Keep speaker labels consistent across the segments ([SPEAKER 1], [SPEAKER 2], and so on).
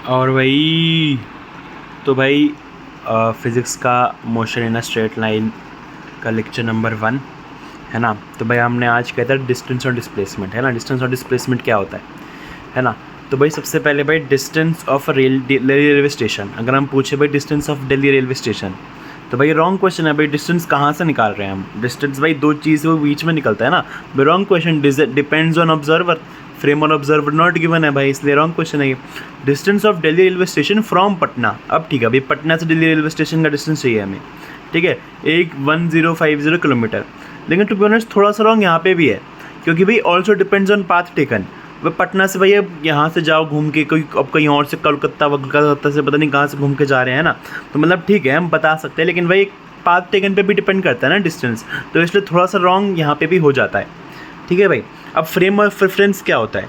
[SPEAKER 1] और भाई तो भाई फिज़िक्स का motion in a straight line का लेक्चर नंबर 1 है ना। तो भाई हमने आज किया था डिस्टेंस और डिस्प्लेसमेंट, है ना। डिस्टेंस और डिस्प्लेसमेंट क्या होता है ना। तो भाई सबसे पहले भाई डिस्टेंस ऑफ रेलवे स्टेशन, अगर हम पूछे भाई distance of Delhi railway station, तो भाई रॉन्ग क्वेश्चन है। भाई डिस्टेंस कहाँ से निकाल रहे हैं हम? डिस्टेंस भाई दो चीज़ वो बीच में निकलता है ना। भाई wrong question, depends on observer, frame on observer not given है भाई, इसलिए रॉन्ग क्वेश्चन है ये। Distance of Delhi railway station from Patna, अब ठीक है भाई, पटना से दिल्ली रेलवे स्टेशन का डिस्टेंस चाहिए हमें, ठीक है, 1050 किलोमीटर। लेकिन टू बी ऑनेस्ट थोड़ा सा रॉन्ग यहाँ पे भी है, क्योंकि भाई also depends on path taken. वह पटना से भाई अब यहाँ से जाओ घूम के, कोई अब कहीं और से कोलकाता से पता नहीं कहाँ से घूम के जा रहे हैं ना, तो मतलब ठीक है हम बता सकते हैं, लेकिन भाई पाथ टेकन पे भी डिपेंड करता है ना डिस्टेंस, तो इसलिए थोड़ा सा रॉन्ग यहाँ पे भी हो जाता है, ठीक है भाई। अब फ्रेम ऑफ रेफरेंस क्या होता है?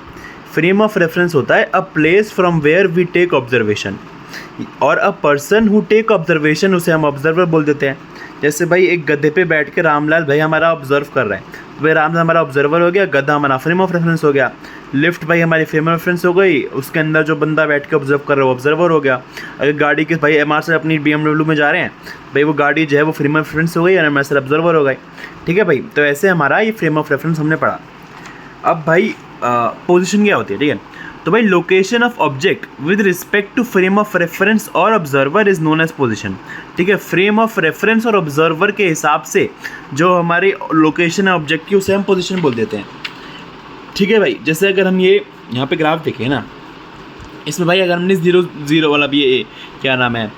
[SPEAKER 1] फ्रेम ऑफ रेफरेंस होता है a place from where we take observation, और a person who take observation, उसे हम ऑब्जर्वर बोल देते हैं। जैसे भाई एक गधे पे बैठ के रामलाल भाई हमारा ऑब्जर्व कर रहा है, तो भाई रामलाल हमारा ऑब्जर्वर हो गया, गधा हमारा फ्रेम ऑफ रेफरेंस हो गया। लिफ्ट भाई हमारी फ्रेम ऑफ रेफरेंस हो गई, उसके अंदर जो बंदा बैठ के ऑब्जर्व कर रहा है वो ऑब्जर्वर हो गया। अगर गाड़ी के भाई एम आर से अपनी BMW में जा रहे हैं, भाई वो गाड़ी जो है वो फ्रेम ऑफ रेफरेंस हो गई और एम आर से ऑब्जर्वर हो गई, ठीक है भाई। तो ऐसे हमारा ये फ्रेम ऑफ रेफरेंस हमने पढ़ा। अब भाई पोजीशन क्या होती है, ठीक है। तो भाई location of object with respect to frame of reference और observer is known as position, ठीक है। फ्रेम ऑफ रेफरेंस और ऑब्जर्वर के हिसाब से जो हमारी लोकेशन है ऑब्जेक्ट की, उसे हम पोजीशन बोल देते हैं, ठीक है भाई। जैसे अगर हम ये यहाँ पे ग्राफ देखें ना, इसमें भाई अगर हमने 0 वाला भी ये क्या नाम है,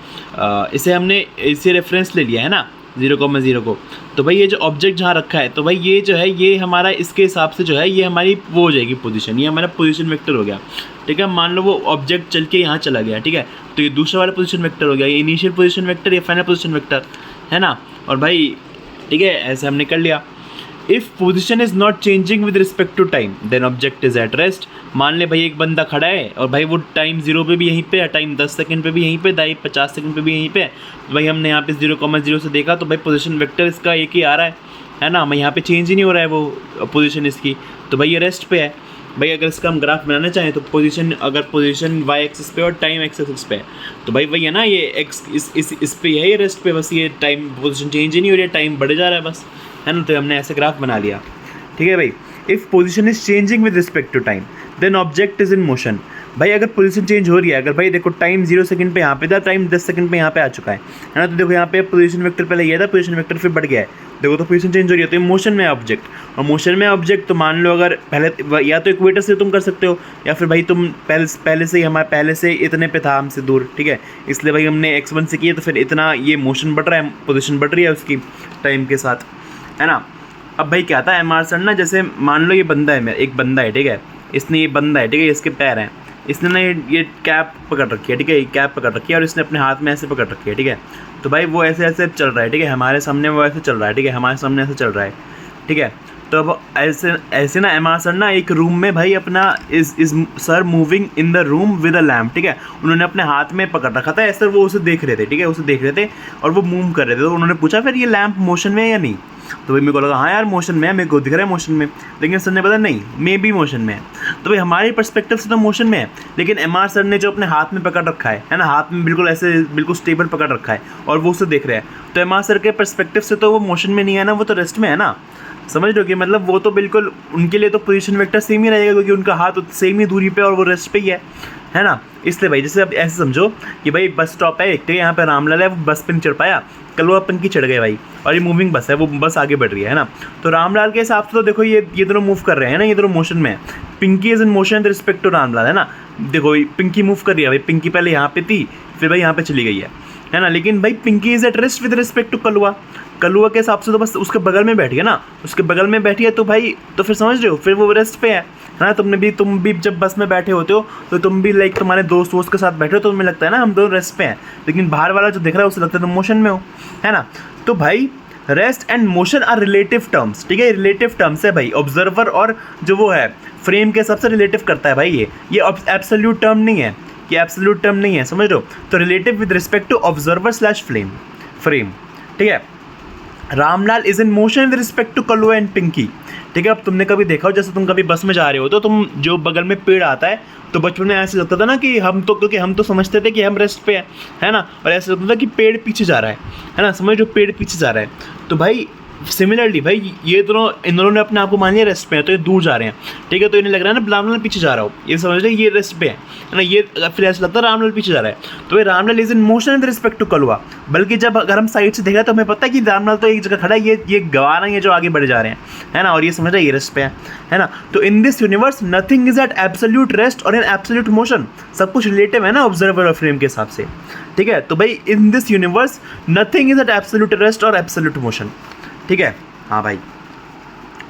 [SPEAKER 1] इसे हमने इसे रेफरेंस ले लिया है ना 0,0 को, तो भाई ये जो ऑब्जेक्ट जहाँ रखा है, तो भाई ये जो है ये हमारा इसके हिसाब से जो है ये हमारी वो हो जाएगी पोजीशन, ये हमारा पोजीशन वेक्टर हो गया, ठीक है। मान लो वो ऑब्जेक्ट चल के यहाँ चला गया, ठीक है, तो ये दूसरा वाला पोजीशन वेक्टर हो गया, ये इनिशियल पोजीशन वेक्टर, ये फाइनल पोजीशन वेक्टर, है ना। और भाई ठीक है, ऐसे हमने कर लिया। If position is not changing with respect to time then object is at rest. मान ले भाई एक बंदा खड़ा है और भाई वो टाइम 0 पे भी यहीं पे है, टाइम 10 सेकंड पे भी यहीं पे, टाइम 50 सेकंड पे भी यहीं पे है, तो भाई हमने यहाँ पे 0,0 से देखा, तो भाई पोजीशन वेक्टर इसका एक ही आ रहा है ना। मैं यहाँ पे चेंज ही नहीं हो रहा है वो पोजीशन इसकी, तो भाई ये रेस्ट पे है। भाई अगर इसका हम ग्राफ बनाना चाहें तो पोजीशन, अगर पोजीशन y एक्सिस पे और टाइम x एक्सिस पे है, तो भाई वही है ना, ये x इस पे है, ये रेस्ट पे, बस ये टाइम पोजीशन चेंज ही नहीं हो रही है, टाइम बढ़ जा रहा है बस, है ना। तो हमने ऐसे ग्राफ बना लिया, ठीक है भाई। If position is changing with respect to time then object is in motion. भाई अगर पोजीशन चेंज हो रही है, अगर भाई देखो टाइम 0 सेकंड पे यहाँ पे था, टाइम 10 सेकंड पे यहाँ पे आ चुका है ना, तो देखो यहाँ पे पोजीशन वेक्टर पहले ये था, पोजीशन वेक्टर फिर बढ़ गया है, देखो तो पोजीशन चेंज हो रही है, तो ये मोशन में है ऑब्जेक्ट, और मोशन में ऑब्जेक्ट तो मान लो अगर पहले या तो इक्वेटर से तुम कर सकते हो, या फिर भाई तुम पहले से ही हमारे पहले से इतने पे था हमसे दूर, ठीक है, इसलिए भाई हमने x1 से किया, तो फिर इतना ये मोशन बढ़ रहा है, पोजीशन बढ़ रही है उसकी टाइम के साथ, है ना। अब भाई क्या था एम आर सर ना, जैसे मान लो ये बंदा है, एक बंदा है, ठीक है, इसने ये बंदा है, ठीक है, इसके पैर हैं, इसने ना ये कैप पकड़ रखी है, ठीक है, ये कैप पकड़ रखी है और इसने अपने हाथ में ऐसे पकड़ रखी है, ठीक है। तो भाई वो ऐसे ऐसे चल रहा है, ठीक है, हमारे सामने वो ऐसे चल रहा है, ठीक है, हमारे सामने ऐसे चल रहा है, ठीक है। तो अब ऐसे ऐसे ना एम आर सर ना एक रूम में भाई अपना is sir moving in the room with a lamp, ठीक है, उन्होंने अपने हाथ में पकड़ रखा था ऐसे, वो उसे देख रहे थे, ठीक है, उसे देख रहे थे और वो मूव कर रहे थे, तो उन्होंने पूछा फिर ये लैम्प मोशन में है या नहीं, तो भाई मेरे को लगा हाँ यार मोशन में है, मेरे को दिख रहा है मोशन में, लेकिन सर ने बताया नहीं मे भी मोशन में है। तो भाई हमारे पर्सपेक्टिव से तो मोशन में है, लेकिन एम आर सर ने जो अपने हाथ में पकड़ रखा है ना, हाथ में बिल्कुल ऐसे बिल्कुल स्टेबल पकड़ रखा है और वो उसे देख रहे हैं, तो एम आर सर के पर्सपेक्टिव से तो वो मोशन में नहीं है ना, वो तो रेस्ट में है ना, समझ लो कि मतलब वो तो बिल्कुल उनके लिए तो पोजीशन वेक्टर सेम ही रहेगा, क्योंकि उनका हाथ सेम ही दूरी पे और वो रेस्ट पे ही है ना। इसलिए भाई जैसे अब ऐसे समझो कि भाई बस स्टॉप है एक, ठीक है, यहाँ पे रामलाल है, वो बस पे नहीं चढ़ पाया, कल वो पंकी चढ़ गए भाई, और ये मूविंग बस है, वो बस आगे बढ़ रही है ना। तो रामलाल के हिसाब से तो देखो ये दोनों मूव कर रहे हैं ना, ये दोनों मोशन में है, Pinky is in motion with respect to Ramlal, है ना। देखो पिंकी मूव कर रही है भाई, पिंकी पहले यहाँ पे थी, फिर भाई यहाँ पे चली गई है ना, लेकिन भाई Pinki is at rest with respect to Kalua, Kalua के हिसाब से तो बस उसके बगल में बैठी है ना, उसके बगल में बैठी है, तो भाई तो फिर समझ रहे हो, फिर वो रेस्ट पे है ना। तुम भी जब बस में बैठे होते हो तो तुम भी लाइक तुम्हारे दोस्त के साथ बैठे हो, तो तुम्हें लगता है ना हम दोनों रेस्ट पे हैं, लेकिन बाहर वाला जो दिख रहा है उसे लगता है तुम मोशन में हो, है ना। तो भाई rest and motion are relative terms, ठीक है, रिलेटिव टर्म्स है भाई, ऑब्जर्वर और जो वो है फ्रेम के सबसे रिलेटिव करता है भाई, ये एब्सोल्यूट टर्म नहीं है, ये एब्सोल्यूट टर्म नहीं है, समझ लो। तो relative with respect to observer slash frame, ठीक है। Ramlal is in motion with respect to Kalua and Pinky, ठीक है। अब तुमने कभी देखा हो, जैसे तुम कभी बस में जा रहे हो तो तुम जो बगल में पेड़ आता है, तो बचपन में ऐसे लगता था ना कि क्योंकि हम तो समझते थे कि हम रेस्ट पे है ना, और ऐसे लगता था कि पेड़ पीछे जा रहा है ना, समझ लो पेड़ पीछे जा रहा है। तो भाई सिमिलरली भाई ये दोनों, इन दोनों ने अपने आप को मान लिया रेस्ट पे है, तो ये दूर जा रहे हैं, ठीक है। तो इन्हें लग रहा है ना रामलाल पीछे जा रहा हो, ये समझ रहे ये रेस्ट पे है ना, ये फिर ऐसा लगता है रामलाल पीछे जा रहा है। तो भाई Ramlal is in motion with respect to Kalwa, बल्कि जब अगर हम साइड से देखा तो हमें पता है कि रामलाल तो एक जगह खड़ा है, ये गवा रहे हैं जो आगे बढ़े जा रहे हैं, है ना, और ये समझ रहे ये रेस्ट पे है ना। तो in this universe nothing is at absolute rest और इन एब्सोल्यूट मोशन, सब कुछ रिलेटिव है ना ऑब्जर्वर और फ्रेम के हिसाब से, ठीक है। तो भाई in this universe nothing is at absolute rest और एब्सोल्यूट मोशन, ठीक है। हाँ भाई,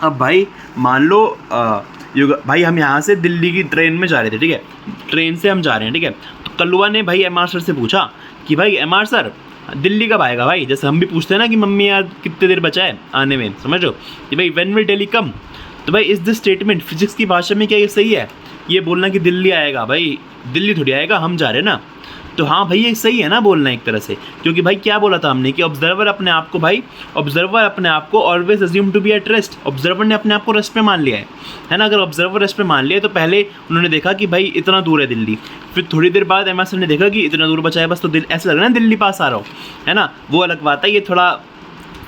[SPEAKER 1] अब भाई मान लो भाई हम यहाँ से दिल्ली की ट्रेन में जा रहे थे, ठीक है, ट्रेन से हम जा रहे हैं, ठीक है। तो कल्लुआ ने भाई एम आर सर से पूछा कि भाई एम आर सर दिल्ली कब आएगा भाई, जैसे हम भी पूछते हैं ना कि मम्मी यार कितने देर बचा है आने में, समझ लो कि भाई व्हेन विल दिल्ली कम। तो भाई इस दिस स्टेटमेंट फिजिक्स की भाषा में क्या ये सही है, ये बोलना कि दिल्ली आएगा, भाई दिल्ली थोड़ी आएगा, हम जा रहे हैं ना। तो हाँ भाई ये सही है ना बोलना एक तरह से, क्योंकि भाई क्या बोला था हमने कि ऑब्जर्वर अपने आप को always assume to be at rest, observer ने अपने आप को रेस्ट पे मान लिया है ना। अगर ऑब्जर्वर रेस्ट पे मान लिया तो पहले उन्होंने देखा कि भाई इतना दूर है दिल्ली, फिर थोड़ी देर बाद एम ने देखा कि इतना दूर बचा है बस, तो ऐसा लग रहा है दिल्ली पास आ रहा हो, है ना, वो अलग बात है। ये थोड़ा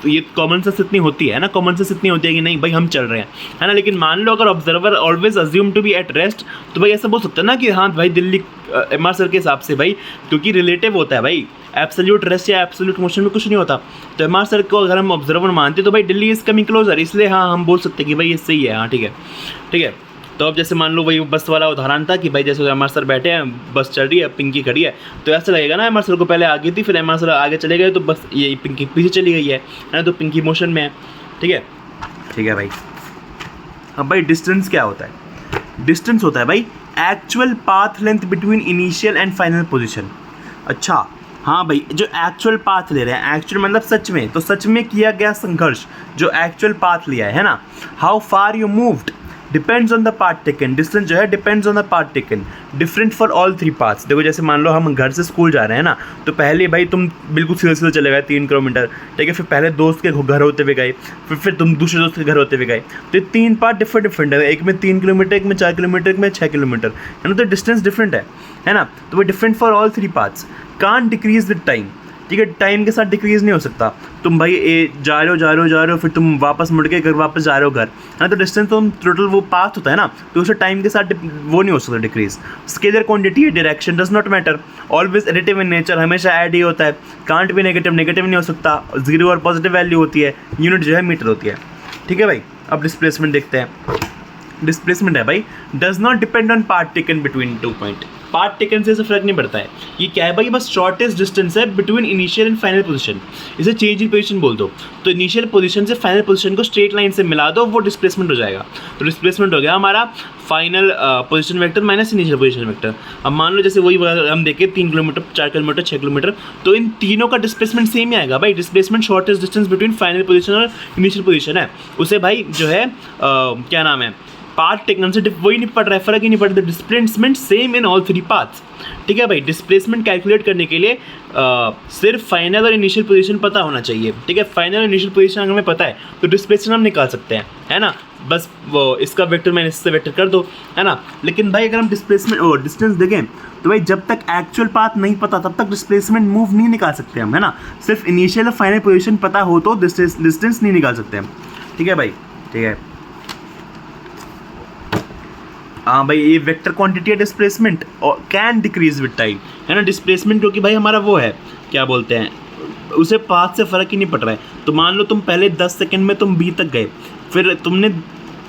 [SPEAKER 1] ये कॉमन सेंस इतनी होती है ना, कॉमन सेंस इतनी होती है कि नहीं भाई हम चल रहे हैं, है ना। लेकिन मान लो अगर observer always assume to be at rest, तो भाई ऐसा बोल सकता है ना कि हाँ भाई दिल्ली एम आर सर के हिसाब से भाई, क्योंकि रिलेटिव होता है भाई, एब्सोल्यूट रेस्ट या एब्सोल्यूट मोशन में कुछ नहीं होता। तो एम आर सर को अगर हम ऑब्जर्वर मानते तो भाई दिल्ली इज कमिंग क्लोजर, इसलिए हाँ हम बोल सकते हैं कि भाई ये सही है, हाँ ठीक है, ठीक है। तो अब जैसे मान लो वही बस वाला उदाहरण था कि भाई जैसे एम आर सर बैठे हैं, बस चल रही है, पिंकी खड़ी है, तो ऐसा लगेगा ना एम आर सर को पहले आगे थी, फिर एम आर सर आगे चले गए तो बस ये पिंकी पीछे चली गई है ना, तो पिंकी मोशन में है, ठीक है, ठीक है भाई। अब भाई डिस्टेंस क्या होता है, डिस्टेंस होता है भाई actual path length between initial and final position. अच्छा हाँ भाई, जो एक्चुअल पाथ ले रहे हैं, एक्चुअल मतलब सच में, तो सच में किया गया संघर्ष, जो एक्चुअल पाथ लिया है ना, how far you moved depends on the part taken, distance जो है depends on the part taken, different for all three paths. देखो जैसे मान लो हम घर से स्कूल जा रहे हैं ना, तो पहले भाई तुम बिल्कुल सीधे सीधे चले गए 3 किलोमीटर, ठीक है, फिर पहले दोस्त के घर होते हुए गए, फिर तुम दूसरे दोस्त के घर होते हुए गए, तो ये 3 पार्ट डिफरेंट है, एक में 3 किलोमीटर, एक में 4 किलोमीटर, एक में 6 किलोमीटर, है ना, तो डिस्टेंस डिफरेंट है ना। तो वो different for all three paths, can't decrease with time, ठीक है, टाइम के साथ डिक्रीज़ नहीं हो सकता। तुम भाई जा रहे हो फिर तुम वापस मुड़ के घर वापस जा रहे हो घर, है ना, तो डिस्टेंस तो टोटल वो पाथ होता है ना, तो उससे टाइम के साथ वो नहीं हो सकता डिक्रीज। स्केलर क्वांटिटी है, direction does not matter, always additive in nature, हमेशा ऐड ही होता है, कांट भी नेगेटिव नहीं हो सकता, जीरो और पॉजिटिव वैल्यू होती है, यूनिट जो है मीटर होती है, ठीक है भाई। अब डिस्प्लेसमेंट देखते हैं, डिस्प्लेसमेंट है भाई does not depend on part taken between 2 point, part taken से फर्क नहीं पड़ता है, ये क्या है भाई, बस शॉर्टेस्ट डिस्टेंस है between initial and final position, इसे चेंज इन पोजीशन बोल दो। तो इनिशियल पोजीशन से फाइनल पोजीशन को स्ट्रेट लाइन से मिला दो, वो डिस्प्लेसमेंट हो जाएगा। तो डिस्प्लेसमेंट हो गया हमारा final position vector minus initial position vector. अब मान लो जैसे वही हम देखें 3 किलोमीटर, 4 किलोमीटर, 6 किलोमीटर, तो इन तीनों का डिस्प्लेसमेंट सेम ही आएगा भाई। Displacement shortest distance between final position और इनिशियल पोजीशन है, उसे भाई जो है क्या नाम है, पार्ट टेकन से वही नहीं पड़ रहा है, फर्क ही नहीं पड़ रहा, displacement same in all three paths, ठीक है भाई। डिस्प्लेसमेंट कैलकुलेट करने के लिए सिर्फ फाइनल और इनिशियल पोजीशन पता होना चाहिए, ठीक है। फाइनल और इनिशियल पोजीशन अगर हमें पता है तो डिस्प्लेसमेंट हम निकाल सकते हैं, है ना, बस वो इसका वेक्टर मैंने इससे वेक्टर कर दो, है ना। लेकिन भाई अगर हम डिस्प्लेसमेंट और डिस्टेंस देखें तो भाई जब तक एक्चुअल पाथ नहीं पता तब तक डिस्प्लेसमेंट मूव नहीं निकाल सकते हम, है ना। सिर्फ इनिशियल और फाइनल पोजीशन पता हो तो डिस्टेंस नहीं निकाल सकते हम, ठीक है भाई, ठीक है। हाँ भाई, ये वेक्टर क्वांटिटी है डिस्प्लेसमेंट और कैन डिक्रीज विद टाइम, है ना। डिस्प्लेसमेंट क्योंकि भाई हमारा वो है क्या बोलते हैं, उसे पाथ से फ़र्क ही नहीं पड़ रहा है। तो मान लो तुम पहले 10 सेकंड में तुम बी तक गए, फिर तुमने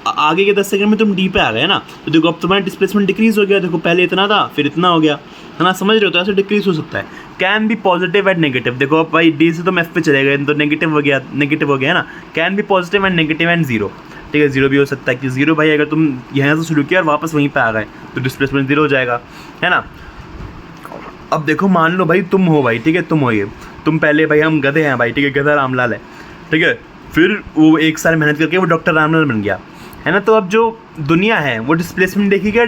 [SPEAKER 1] आगे के 10 सेकंड में तुम डी पे आ गए ना, तो देखो अब तुम्हारा डिस्प्लेसमेंट डिक्रीज हो गया, देखो पहले इतना था फिर इतना हो गया, है ना, समझ रहे हो, तो ऐसे डिक्रीज हो सकता है। Can be positive and negative, देखो अब भाई डी से तुम एफ पे चले गए तो नेगेटिव हो गया, है ना। Can be positive and negative and zero, ठीक है, जीरो भी हो सकता है कि जीरो भाई अगर तुम यहाँ से शुरू किया और वापस वहीं पे आ गए तो डिस्प्लेसमेंट जीरो हो जाएगा, है ना। अब देखो मान लो भाई तुम हो भाई, ठीक है, तुम हो, ये तुम पहले भाई हम गधे हैं भाई, ठीक है, गधा रामलाल है, ठीक है, फिर वो 1 साल मेहनत करके वो डॉक्टर रामलाल बन गया, है ना। तो अब जो दुनिया है वो डिस्प्लेसमेंट देखेगी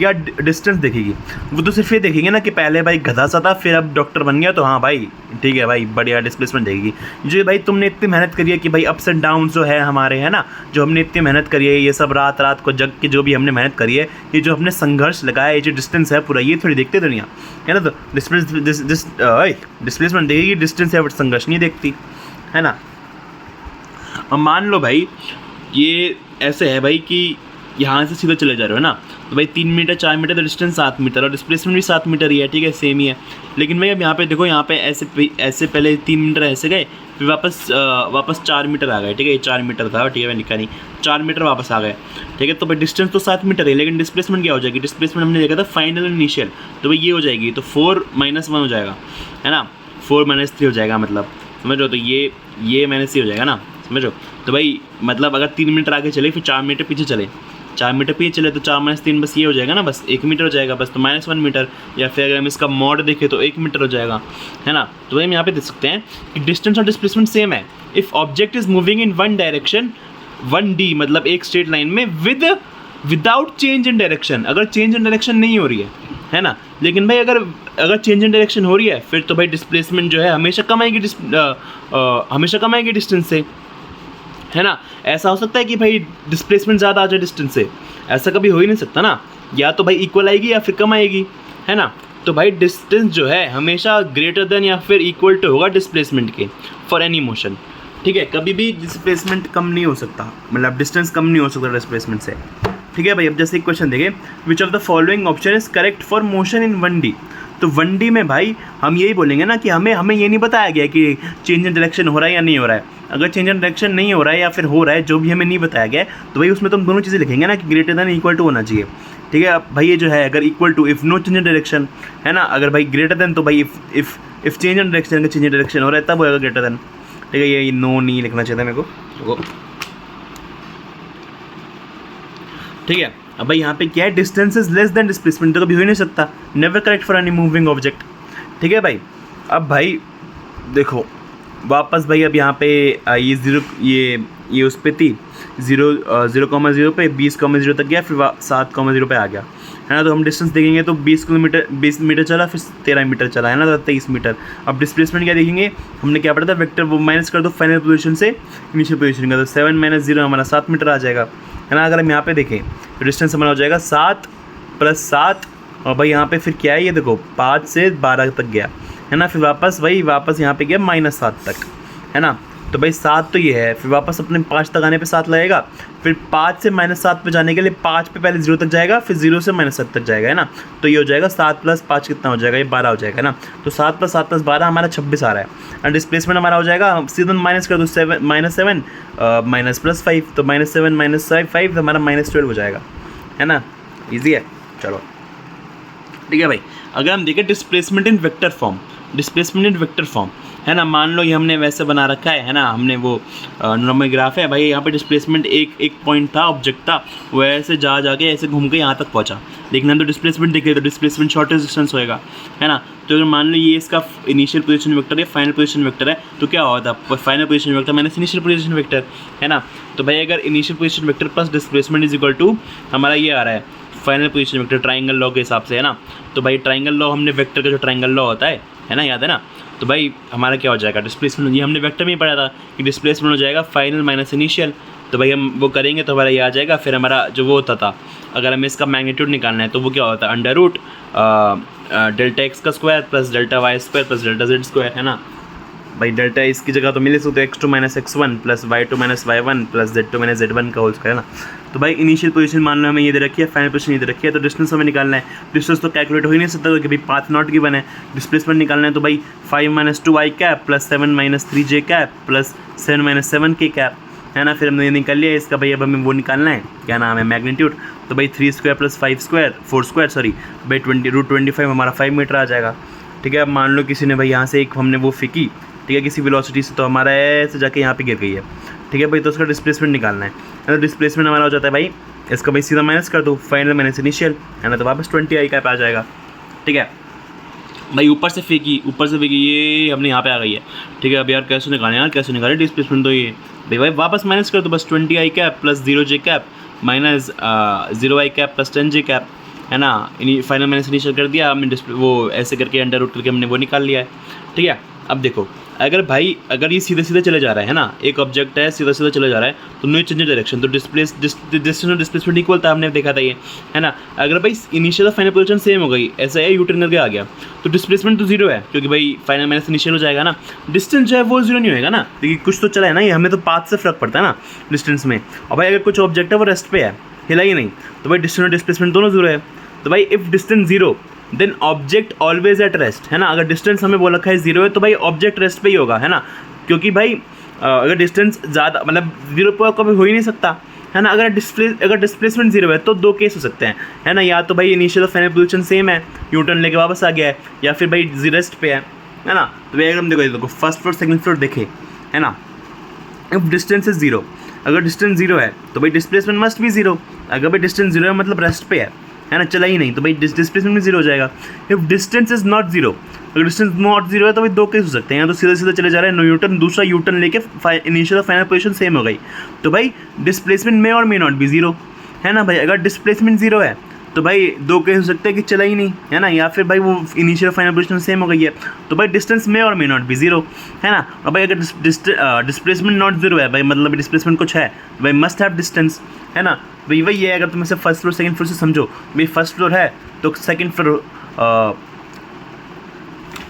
[SPEAKER 1] या डिस्टेंस देखेगी? वो तो सिर्फ ये देखेगी ना कि पहले भाई गधा सा था, फिर अब डॉक्टर बन गया, तो हाँ भाई ठीक है भाई, बढ़िया डिस्प्लेसमेंट देखेगी। जो भाई तुमने इतनी मेहनत करी है कि भाई अप्स एंड डाउन जो है हमारे, है ना, जो हमने इतनी मेहनत करी है, ये सब रात रात को जग के जो भी हमने मेहनत करी है, ये जो हमने संघर्ष लगाया, ये जो डिस्टेंस है पूरा, ये थोड़ी देखते दुनिया, है ना। तो डिस्प्लेसमेंट देखेगी, डिस्टेंस है बट संघर्ष नहीं देखती, है ना। अब मान लो भाई ये ऐसे है भाई कि यहाँ से सीधा चले जा रहे हो ना, तो भाई 3 मीटर 4 मीटर तो डिस्टेंस 7 मीटर और डिस्प्लेसमेंट भी 7 मीटर ही है, ठीक है, सेम ही है। लेकिन भाई अब यहाँ पे देखो, यहाँ पे ऐसे पहले 3 मीटर ऐसे गए, फिर वापस 4 मीटर आ गए, ठीक है, ये 4 मीटर था, ठीक है, मैं लिखा नहीं, 4 मीटर वापस आ गए, ठीक है। तो भाई डिस्टेंस तो 7 मीटर है, लेकिन डिस्प्लेसमेंट क्या हो जाएगी? डिस्प्लेसमेंट हमने देखा था फाइनल इनिशियल, तो भाई ये हो जाएगी, तो 4 - 1 हो जाएगा, है ना, 4 - 3 हो जाएगा, मतलब समझ रहे हो। तो ये -c हो जाएगा ना, समझ रहे हो। तो भाई मतलब अगर 3 मीटर आगे चले, फिर 4 मीटर पीछे चले, 4 मीटर पीछे चले, तो 4 - 3 बस ये हो जाएगा ना, बस 1 मीटर हो जाएगा बस, तो -1 मीटर। या फिर अगर हम इसका मॉड देखें तो 1 मीटर हो जाएगा, है ना। तो भाई हम यहाँ पे देख सकते हैं कि डिस्टेंस और डिस्प्लेसमेंट सेम है। If object is moving in one direction 1D, मतलब एक स्ट्रेट लाइन में, विदाउट चेंज इन डायरेक्शन, अगर चेंज इन डायरेक्शन नहीं हो रही है ना। लेकिन भाई अगर चेंज इन डायरेक्शन हो रही है, फिर तो भाई डिस्प्लेसमेंट जो है हमेशा कम आएगी डिस्टेंस से, है ना। ऐसा हो सकता है कि भाई डिस्प्लेसमेंट ज़्यादा आ जाए डिस्टेंस से? ऐसा कभी हो ही नहीं सकता ना, या तो भाई इक्वल आएगी या फिर कम आएगी, है ना। तो भाई डिस्टेंस जो है हमेशा ग्रेटर देन या फिर इक्वल टू होगा डिस्प्लेसमेंट के फॉर एनी मोशन, ठीक है। कभी भी डिस्प्लेसमेंट कम नहीं हो सकता, मतलब डिस्टेंस कम नहीं हो सकता डिस्प्लेसमेंट से, ठीक है भाई। अब जैसे एक क्वेश्चन देखें, which of the following option is correct for motion in 1D। तो 1D में भाई हम यही बोलेंगे ना कि हमें ये नहीं बताया गया कि चेंज इन डायरेक्शन हो रहा है या नहीं हो रहा है। अगर चेंज इन डायरेक्शन नहीं हो रहा है या फिर हो रहा है, जो भी हमें नहीं बताया गया है, तो भाई उसमें तो हम दोनों चीज़ें लिखेंगे ना कि ग्रेटर देन इक्वल टू होना चाहिए, ठीक है। अब भाई ये जो है अगर equal to, if no change in direction, है ना, अगर भाई ग्रेटर देन, तो भाई इफ़ चेंज इन डायरेक्शन, अगर चेंज इन डायरेक्शन हो रहा है तब होगा ग्रेटर देन, ठीक है। ये नो नहीं लिखना चाहिए था मेरे को, ठीक है। अब भाई यहाँ पे क्या है, distance is less than displacement, तो कभी हो ही नहीं सकता, never correct for any moving object, ठीक है भाई। अब भाई देखो वापस भाई, अब यहाँ पे ये 0 ये उस पर थी 0,0 पे 20,0 तक गया, फिर 7,0 पे आ गया, है ना। तो हम डिस्टेंस देखेंगे तो 20 मीटर चला, फिर 13 मीटर चला, है ना, तो 23 मीटर। अब डिस्प्लेसमेंट क्या देखेंगे, हमने क्या पढ़ा था, वेक्टर वो माइनस कर दो फाइनल पोजीशन से इनिशियल पोजीशन का, तो 7 - 0 हमारा 7 मीटर आ जाएगा, है ना। अगर हम यहाँ पे देखें तो डिस्टेंस हमारा हो जाएगा 7 + 7, और भाई यहाँ पे फिर क्या है, ये देखो 5 से 12 तक गया, है ना। फिर वापस यहाँ पे गया -7 तक, है ना। तो भाई 7 तो ये है, फिर वापस अपने 5 तक आने पे 7 लगेगा, फिर 5 से -7 पे जाने के लिए 5 पे पहले 0 तक जाएगा, फिर 0 से -7 तक जाएगा, है ना। तो ये हो जाएगा 7 + 5 कितना हो जाएगा, ये 12 हो जाएगा, है ना। तो 7 + 7 + 12 हमारा 26 आ रहा है, और डिस्प्लेसमेंट हमारा हो जाएगा, सीधा माइनस कर दो, -7 +5, तो -7 - 5 हमारा -12 हो जाएगा, है ना। ईजी है, चलो ठीक है भाई। अगर हम देखें डिस्प्लेसमेंट इन वेक्टर फॉर्म, है ना, मान लो ये हमने वैसे बना रखा है ना, हमने वो नॉर्मल ग्राफ है भाई, यहाँ पे डिस्प्लेसमेंट एक पॉइंट था, ऑब्जेक्ट था, वो ऐसे जाके ऐसे घूम के यहाँ तक पहुँचा, लेकिन हम तो डिस्प्लेसमेंट देखे तो डिस्प्लेसमेंट शॉर्टेस्ट डिस्टेंस होएगा, है ना। तो अगर मान लो ये इसका इनिशियल पोजीशन वेक्टर है, फाइनल पोजीशन वेक्टर है, तो क्या होता है, final position vector minus initial position vector, है ना। तो भाई अगर initial position vector plus displacement is equal to हमारा ये आ रहा है final position vector triangle law के हिसाब से, है ना। तो भाई ट्राइंगल लॉ हमने वेक्टर का जो ट्राइंगल लॉ होता है ना, याद है ना। तो भाई हमारा क्या हो जाएगा, डिस्प्लेसमेंट, ये हमने वेक्टर में ही पढ़ा था कि डिस्प्लेसमेंट हो जाएगा फाइनल माइनस इनिशियल। तो भाई हम वो करेंगे तो हमारा ये आ जाएगा, फिर हमारा जो वो होता था, अगर हमें इसका मैग्नीट्यूड निकालना है तो वो क्या होता है, अंडर रूट डेल्टा x का square plus delta y square plus delta z square, है ना। भाई डेल्टा इसकी जगह तो मिले सकते x2 - x1 plus y2 - y1 plus z2 - z1 का होल स्क्वायर, है ना। तो भाई इनिशियल पोजीशन मान लो हमें ये दे रखी है, फाइनल पोजीशन ये दे रखी है, तो डिस्टेंस हमें निकालना है। डिस्टेंस तो कैलकुलेट हो ही नहीं सकता क्योंकि भाई पाथ नॉट गिवन है। डिस्प्लेसमेंट निकालना है तो भाई 5 - 2i cap plus 7 - 3j cap plus 7 - 7k cap, है ना। फिर हमने ये निकाल लिया इसका, भाई अब हमें वो निकालना है, क्या नाम है, मैग्नीट्यूड। तो भाई 3 स्क्वायर प्लस 4 स्क्वायर सॉरी भाई √25 हमारा 5 मीटर आ जाएगा, ठीक है। अब मान लो किसी ने भाई यहाँ से एक हमने वो फेंकी, ठीक है, किसी वेलोसिटी से, तो हमारा ऐसे जाके यहाँ पे गिर गई है, ठीक है भाई। तो उसका डिस्प्लेसमेंट निकालना है, तो डिस्प्लेसमेंट हमारा हो जाता है भाई, इसका भाई सीधा माइनस कर दो, फाइनल माइनस इनिशियल, है ना। तो वापस 20i कैप आ जाएगा, ठीक है भाई। ऊपर से फेंकी ये हमने यहाँ पे आ गई है, ठीक है। अब यार कैसे निकालें डिस्प्लेसमेंट, तो ये भाई वापस माइनस कर दो बस, 20i cap plus 0j cap minus 0i cap plus 10j cap, है ना। फाइनल माइनस इनिशियल कर दिया हमने, वो ऐसे करके अंडर रूट करके हमने वो निकाल लिया है, ठीक है। अब देखो अगर ये सीधे सीधे चले जा रहा है ना, एक ऑब्जेक्ट है सीधा सीधा चले जा रहा है तो नो चेंज डायरेक्शन, तो डिस्टेंस और डिस्प्लेसमेंट इक्वल था, हमने देखा था ये, है ना। अगर भाई इनिशियल और फाइनल पोजीशन सेम हो गई, ऐसा है यू टर्न करके आ गया, तो डिस्प्लेसमेंट तो जीरो है क्योंकि भाई फाइनल माइनस इनिशियल हो जाएगा ना, डिस्टेंस जो है वो जीरो नहीं होएगा ना, क्योंकि कुछ तो चला है ना, ये हमें तो पाथ से फर्क पड़ता है ना डिस्टेंस में। और भाई अगर कुछ ऑब्जेक्ट है वो रेस्ट पे है, हिला ही नहीं, तो भाई डिस्टेंस और डिस्प्लेसमेंट दोनों जीरो है। तो भाई if distance zero then object always at rest, है ना। अगर डिस्टेंस हमें बोल रखा है जीरो है तो भाई ऑब्जेक्ट रेस्ट पे ही होगा, है ना, क्योंकि भाई अगर डिस्टेंस ज़्यादा मतलब जीरो पर कभी हो ही नहीं सकता, है ना। अगर डिस्प्लेसमेंट जीरो है तो दो केस हो सकते हैं, है ना, या तो भाई इनिशियल और फाइनल पोजीशन सेम है, यू टर्न लेके वापस आ गया है, या फिर भाई रेस्ट पे है ना। तो भाई अगर हम देखो फर्स्ट फ्लोर सेकंड फ्लोर देखे, है ना, इफ डिस्टेंस इज जीरो, अगर डिस्टेंस जीरो है तो भाई डिस्प्लेसमेंट मस्ट भी जीरो, अगर भाई डिस्टेंस जीरो है मतलब रेस्ट पे है ना, चला ही नहीं, तो भाई डिस्प्लेसमेंट भी जीरो हो जाएगा। If distance is not zero, अगर डिस्टेंस नॉट जीरो है तो भाई दो केस हो सकते हैं, या तो सीधा सीधा चले जा रहे हैं नो यूटर्न, दूसरा यूटर्न लेके इनिशियल और फाइनल पोजीशन सेम हो गई, तो भाई डिस्प्लेसमेंट में और मे नॉट बी जीरो, है ना। भाई अगर डिस्प्लेसमेंट जीरो है तो भाई दो केस हो सकते हैं कि चला ही नहीं, है ना, या फिर भाई वो इनिशियल और फाइनल पोजीशन सेम हो गई है, तो भाई डिस्टेंस में और मे नॉट बी जीरो, है ना। और भाई अगर डिस्प्लेसमेंट नॉट जीरो है, भाई मतलब डिस्प्लेसमेंट कुछ है, भाई मस्ट हैव डिस्टेंस, है ना। भाई वही है, अगर तुम इसे फर्स्ट फ्लोर सेकंड फ्लोर से समझो, भाई फर्स्ट फ्लोर है तो सेकंड फ्लोर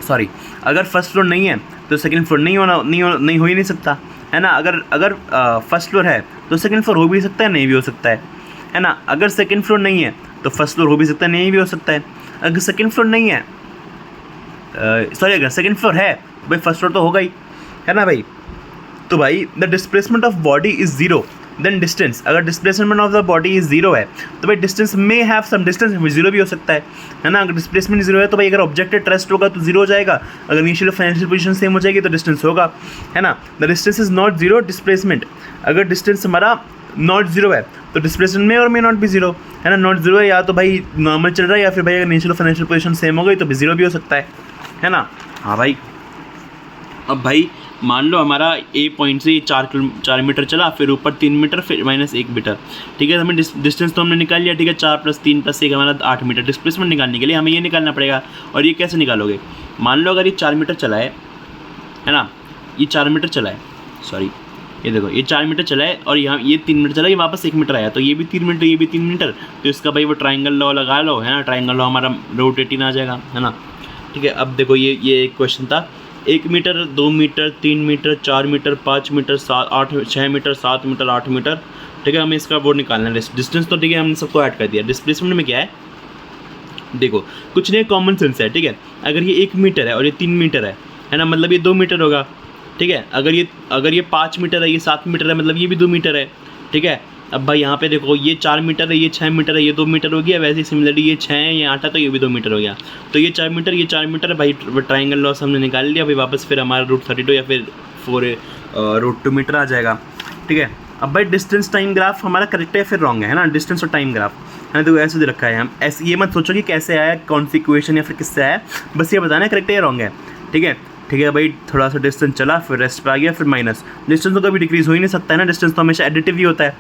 [SPEAKER 1] सॉरी, अगर फर्स्ट फ्लोर नहीं है तो सेकंड फ्लोर नहीं हो ही नहीं सकता, है ना। अगर फर्स्ट फ्लोर है तो सेकंड फ्लोर हो भी सकता है, नहीं भी हो सकता है ना। अगर सेकंड फ्लोर नहीं है तो फर्स्ट फ्लोर हो भी सकता है, नहीं भी हो सकता है। अगर सेकंड फ्लोर नहीं है सॉरी अगर सेकंड फ्लोर है तो भाई फर्स्ट फ्लोर तो होगा ही, है ना भाई। तो भाई the displacement of body is zero then distance, अगर displacement of the body is zero है तो भाई डिस्टेंस में हैव सम डिस्टेंस, जीरो भी हो सकता है ना। अगर डिस्प्लेसमेंट जीरो है तो भाई अगर ऑब्जेक्ट एट रेस्ट होगा तो जीरो हो जाएगा, अगर इनिशियल फाइनेंशियल पोजीशन सेम हो जाएगी तो डिस्टेंस होगा, है ना। The distance is not zero displacement, अगर डिस्टेंस हमारा नॉट जीरो है तो डिस्प्लेसमेंट में और मे नॉट भी जीरो, है ना। नॉट जीरो है या तो भाई नॉर्मल चल रहा है, या फिर भाई अगर इनिशियल फाइनेंशियल पोजीशन सेम हो गई तो भी जीरो भी हो सकता है ना। हाँ भाई, अब भाई मान लो हमारा ए पॉइंट से ये 4 मीटर चला, फिर ऊपर 3 मीटर, फिर माइनस 1 मीटर, ठीक है। हमें डिस्टेंस तो हमने निकाल लिया, ठीक है, 4 + 3 + 1 हमारा 8 मीटर। डिस्प्लेसमेंट निकालने के लिए हमें ये निकालना पड़ेगा, और ये कैसे निकालोगे, मान लो अगर ये 4 मीटर चला है ना, ये 4 मीटर चला है, सॉरी ये देखो ये 4 मीटर चला है, और यहाँ ये 3 मीटर चला, ये वापस 1 मीटर आया, तो ये भी 3 मीटर, ये भी 3 मीटर, तो इसका भाई वो ट्राइंगल लॉ लगा लो, है ना। ट्राइंगल लॉ हमारा रूट 18 आ जाएगा, है ना, ठीक है। अब देखो ये एक क्वेश्चन था, 1 metre, 2 metre, 3 metre, 4 metre, 5 metre, 6 metre, 7 metre, 8 metre, ठीक है। हमें इसका वो निकालना है डिस्टेंस, तो ठीक है हमने सबको ऐड कर दिया। डिस्प्लेसमेंट में क्या है, देखो कुछ नहीं, कॉमन सेंस है, ठीक है। अगर ये 1 मीटर है और ये 3 मीटर है ना, मतलब ये 2 मीटर होगा, ठीक है। अगर ये 5 मीटर है, ये 7 मीटर है, मतलब ये भी 2 मीटर है, ठीक है। अब भाई यहाँ पे देखो ये 4 मीटर है, ये 6 मीटर है, ये 2 मीटर हो गया। वैसे ही सिमिलरली ये 6 है, ये 8 है, तो ये भी 2 मीटर हो गया। तो ये 4 मीटर, ये 4 मीटर है भाई, ट्राइंगल लॉस हमने निकाल लिया भाई। वापस फिर हमारा रूट 32 या फिर 4 रूट 2 मीटर आ जाएगा, ठीक है। अब भाई डिस्टेंस टाइम ग्राफ हमारा करेक्ट है फिर रॉन्ग है ना, डिस्टेंस और टाइम ग्राफ, है ना। तो ऐसे दे रखा है, हम ऐसे ये मत सोचो कि कैसे आया, कौन सी इक्वेशन या फिर किससे आया, बस ये बताना है करेक्ट है या रॉन्ग है, ठीक है। ठीक है भाई, थोड़ा सा डिस्टेंस चला, फिर रेस्ट पे आ गया, फिर माइनस। डिस्टेंस तो कभी डिक्रीज़ हो ही नहीं सकता है ना, डिस्टेंस तो हमेशा एडिटिव ही होता है,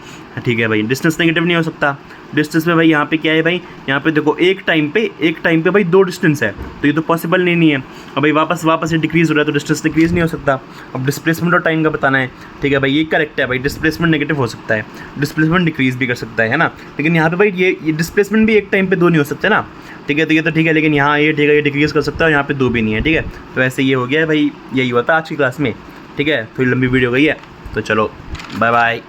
[SPEAKER 1] ठीक है भाई। डिस्टेंस नेगेटिव नहीं हो सकता। डिस्टेंस में भाई यहाँ पे क्या है भाई, यहाँ पे देखो एक टाइम पे भाई 2 डिस्टेंस है, तो ये तो पॉसिबल नहीं है। अब भाई वापस ये डिक्रीज़ हो रहा है तो डिस्टेंस डिक्रीज़ नहीं हो सकता। अब डिस्प्लेसमेंट और टाइम का बताना है, ठीक है भाई, ये करेक्ट है भाई। डिस्प्लेसमेंट नेगेटिव हो सकता है, डिस्प्लेसमेंट डिक्रीज़ भी कर सकता है ना। लेकिन यहाँ पे भाई ये डिस्प्लेसमेंट भी एक टाइम पे 2 नहीं हो सकते ना, ठीक है। तो ये तो ठीक है, लेकिन यहाँ ये ठीक है, ये डिक्रीज़ कर सकता है, यहाँ पे 2 भी नहीं है, ठीक है। तो ऐसे ये हो गया है भाई, यही हुआ था आज की क्लास में, ठीक है। थोड़ी लंबी वीडियो गई है, तो चलो बाय बाय।